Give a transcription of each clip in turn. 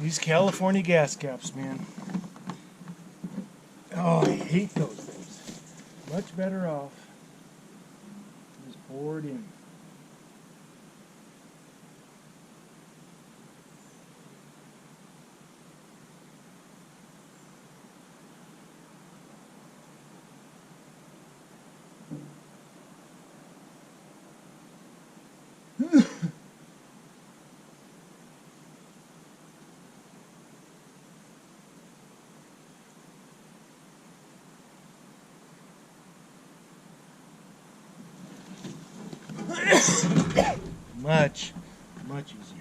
These California gas caps, man. Oh, I hate those things. Much better off just pour it in. much easier.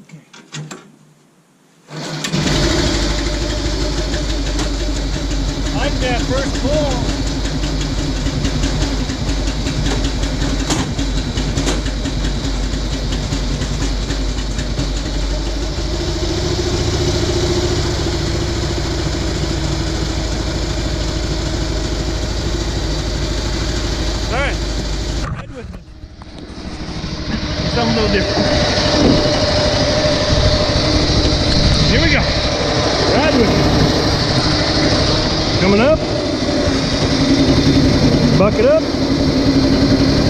Okay. Like that first pull. Something a little different. Here we go. Ride with me. Coming up. Bucket up.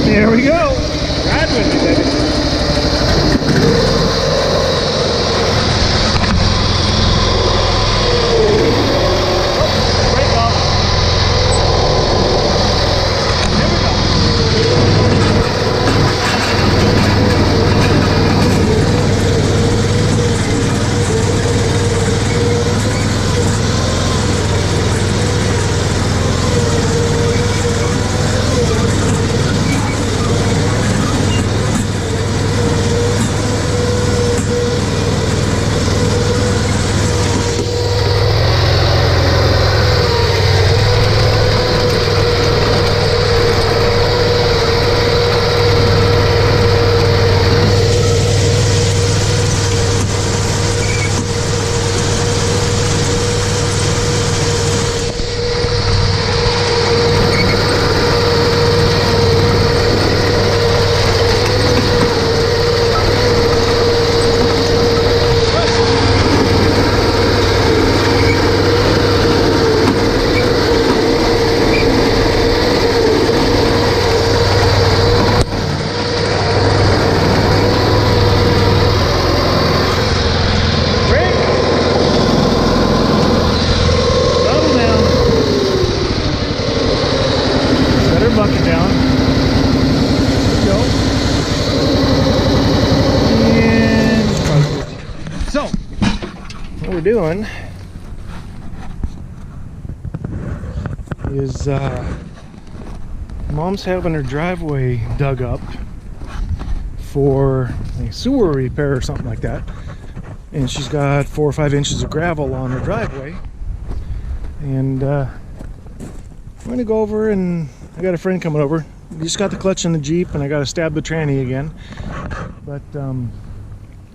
There we go. Ride with me, baby. Bucket down. Go. And so, what we're doing is Mom's having her driveway dug up for a sewer repair or something like that, and she's got 4 or 5 inches of gravel on her driveway, and I'm gonna go over, and I got a friend coming over. We just got the clutch in the Jeep and I got to stab the tranny again. But I'm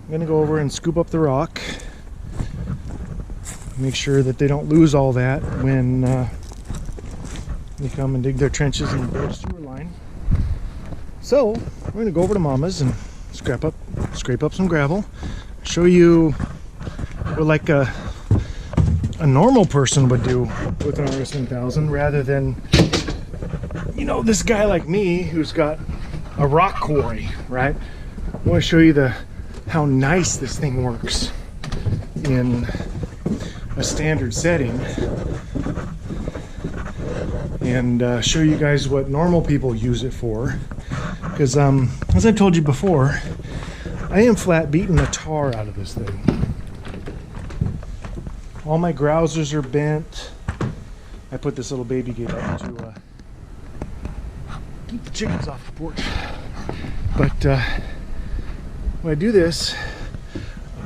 gonna go over and scoop up the rock. Make sure that they don't lose all that when they come and dig their trenches and build a sewer line. So we're gonna go over to Mama's and scrape up some gravel. Show you what like a normal person would do with an RS1000 rather than, you know, this guy like me who's got a rock quarry, right? I want to show you how nice this thing works in a standard setting, and show you guys what normal people use it for, because as I've told you before, I am flat beating the tar out of this thing. All my grousers are bent. I put this little baby gate up to keep the chickens off the porch. But when I do this,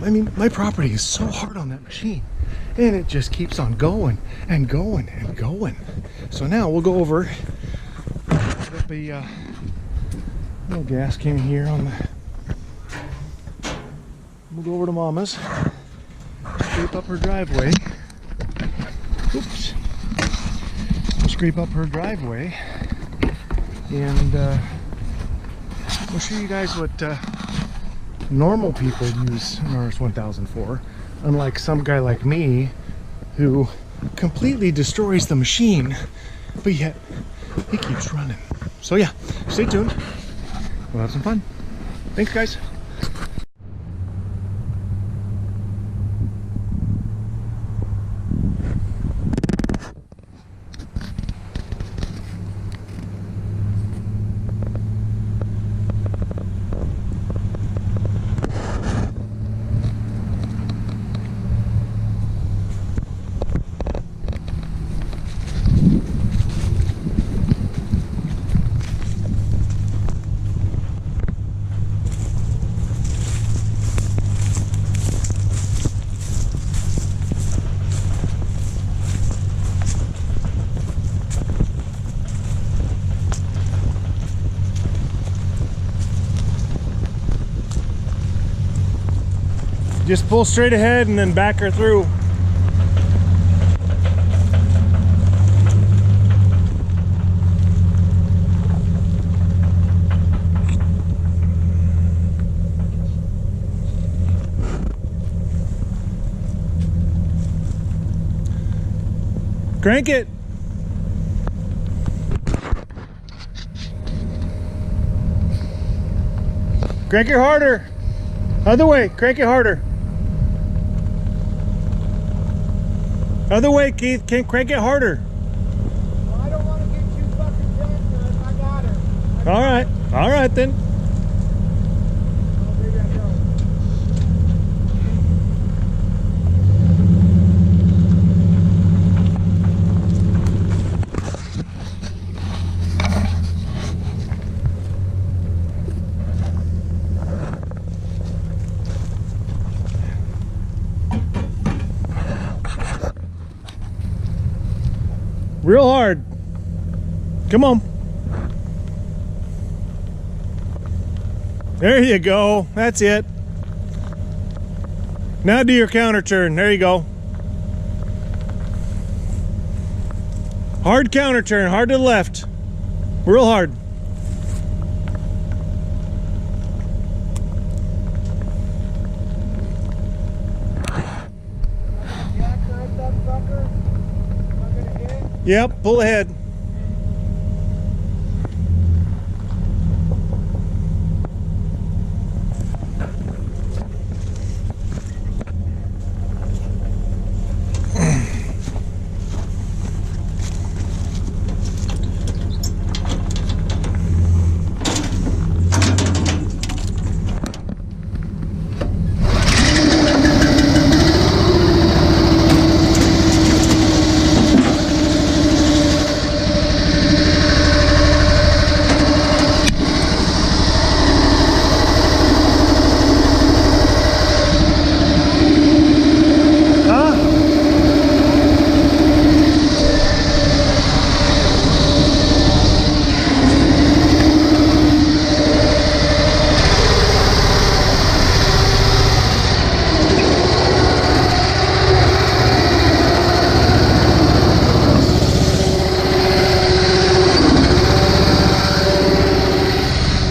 I mean, my property is so hard on that machine, and it just keeps on going and going and going. So now we'll go over, put up a little gas can here on the, we'll go over to Mama's, scrape up her driveway. Oops. We'll scrape up her driveway, and we'll show you guys what normal people use an RS1000 for, unlike some guy like me who completely destroys the machine, but yet he keeps running. So yeah, stay tuned. We'll have some fun. Thanks, guys. Just pull straight ahead and then back her through. Crank it. Crank it harder. Other way, crank it harder. Other way, Keith. Can't crank it harder. Well, I don't want to get too fucking tense. I got her. All right. All right then. Oh, maybe I don't. Real hard. Come on. There you go. That's it. Now do your counter turn. There you go. Hard counter turn. Hard to the left. Real hard. Jackknife that fucker. Am I gonna hit? Yep, pull ahead.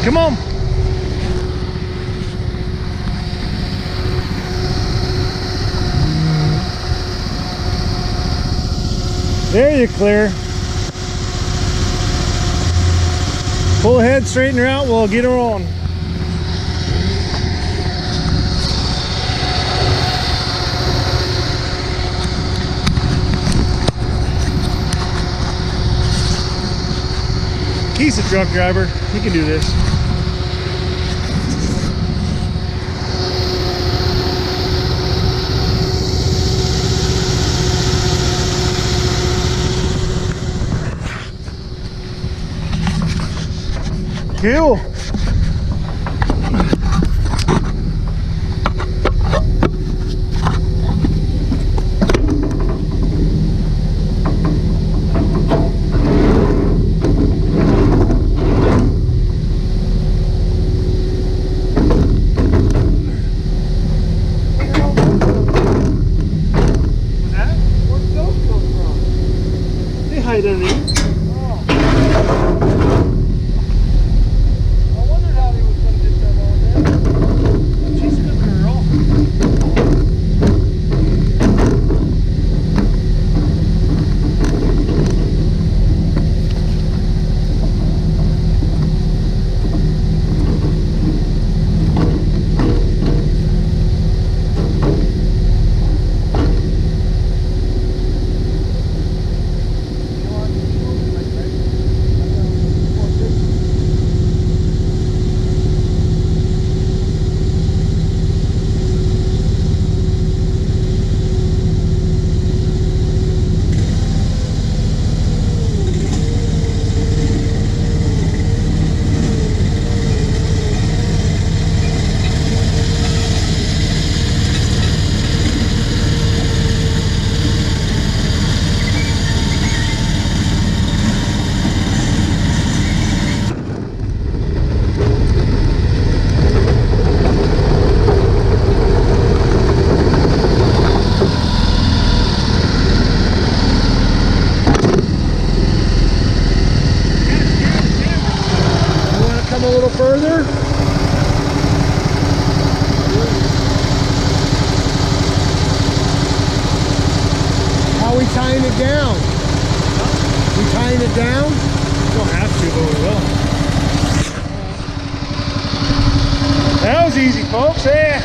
Come on. There you clear. Pull ahead, straighten her out, we'll get her on. He's a truck driver, he can do this. Cool. further? How are we tying it down? We tying it down? Don't have to, but we will. That was easy, folks. Yeah.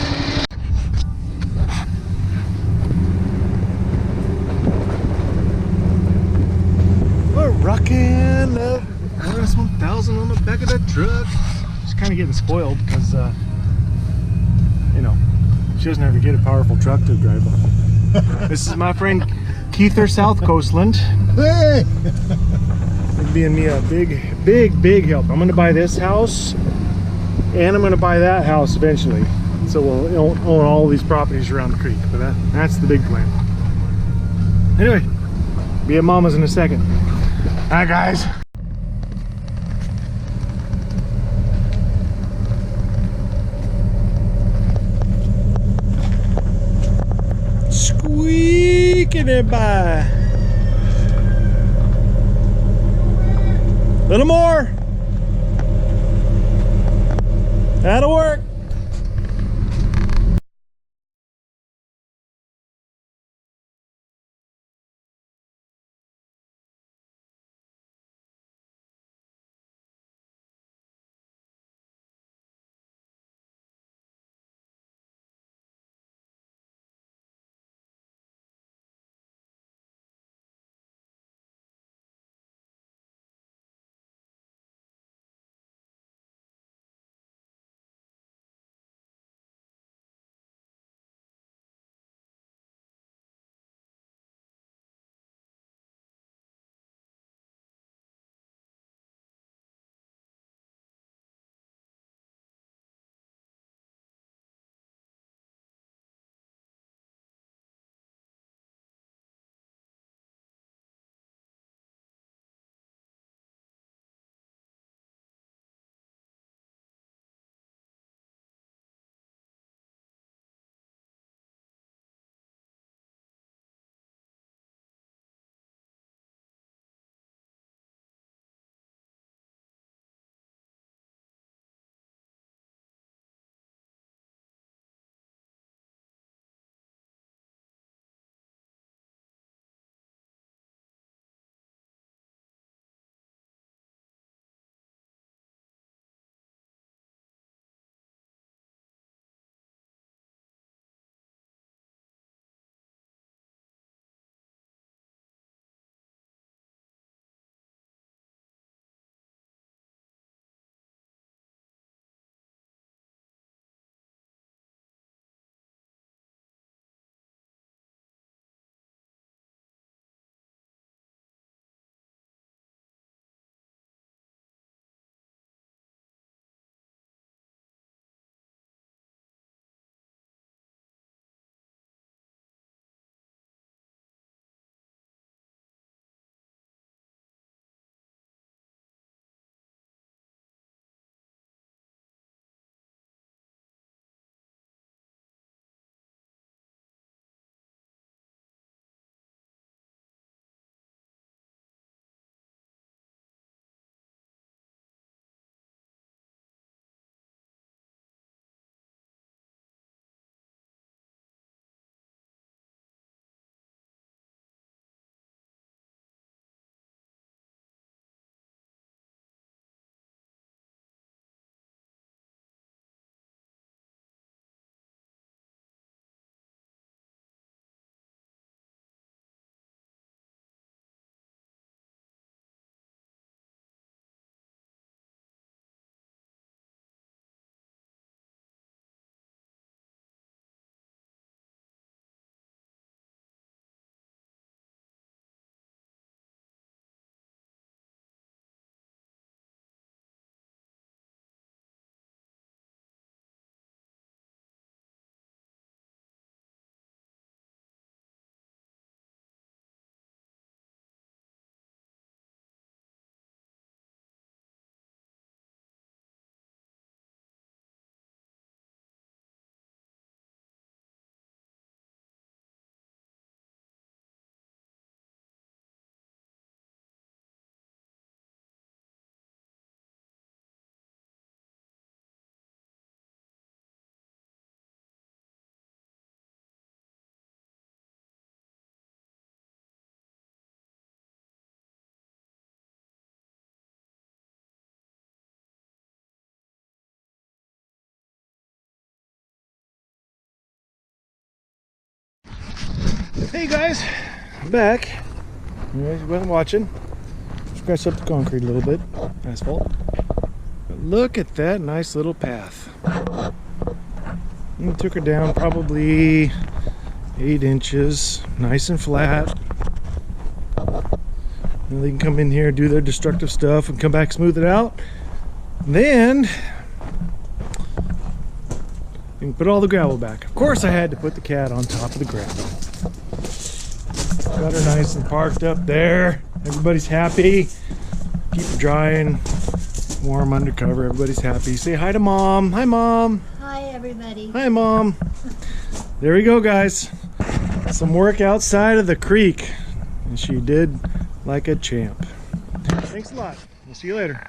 We're rocking the RS1000 on the back of the truck. Just kind of getting spoiled because, you know, she doesn't ever get a powerful truck to drive on. This is my friend Keither South Coastland. Hey! It's being me a big help. I'm gonna buy this house and I'm gonna buy that house eventually. So we'll own all these properties around the creek, but that's the big plan. Anyway, be at Mama's in a second. Hi guys. Squeaking it by. Little more. That'll work. Hey guys, I'm back. You guys wasn't watching. Scratched up the concrete a little bit, asphalt. But look at that nice little path. And took her down probably 8 inches, nice and flat. And they can come in here, do their destructive stuff, and come back, smooth it out. Then you can put all the gravel back. Of course, I had to put the cat on top of the gravel. Got her nice and parked up there. Everybody's happy. Keep it dry and warm undercover. Everybody's happy. Say hi to Mom. Hi, Mom. Hi, everybody. Hi, Mom. There we go, guys. Some work outside of the creek. And she did like a champ. Thanks a lot. We'll see you later.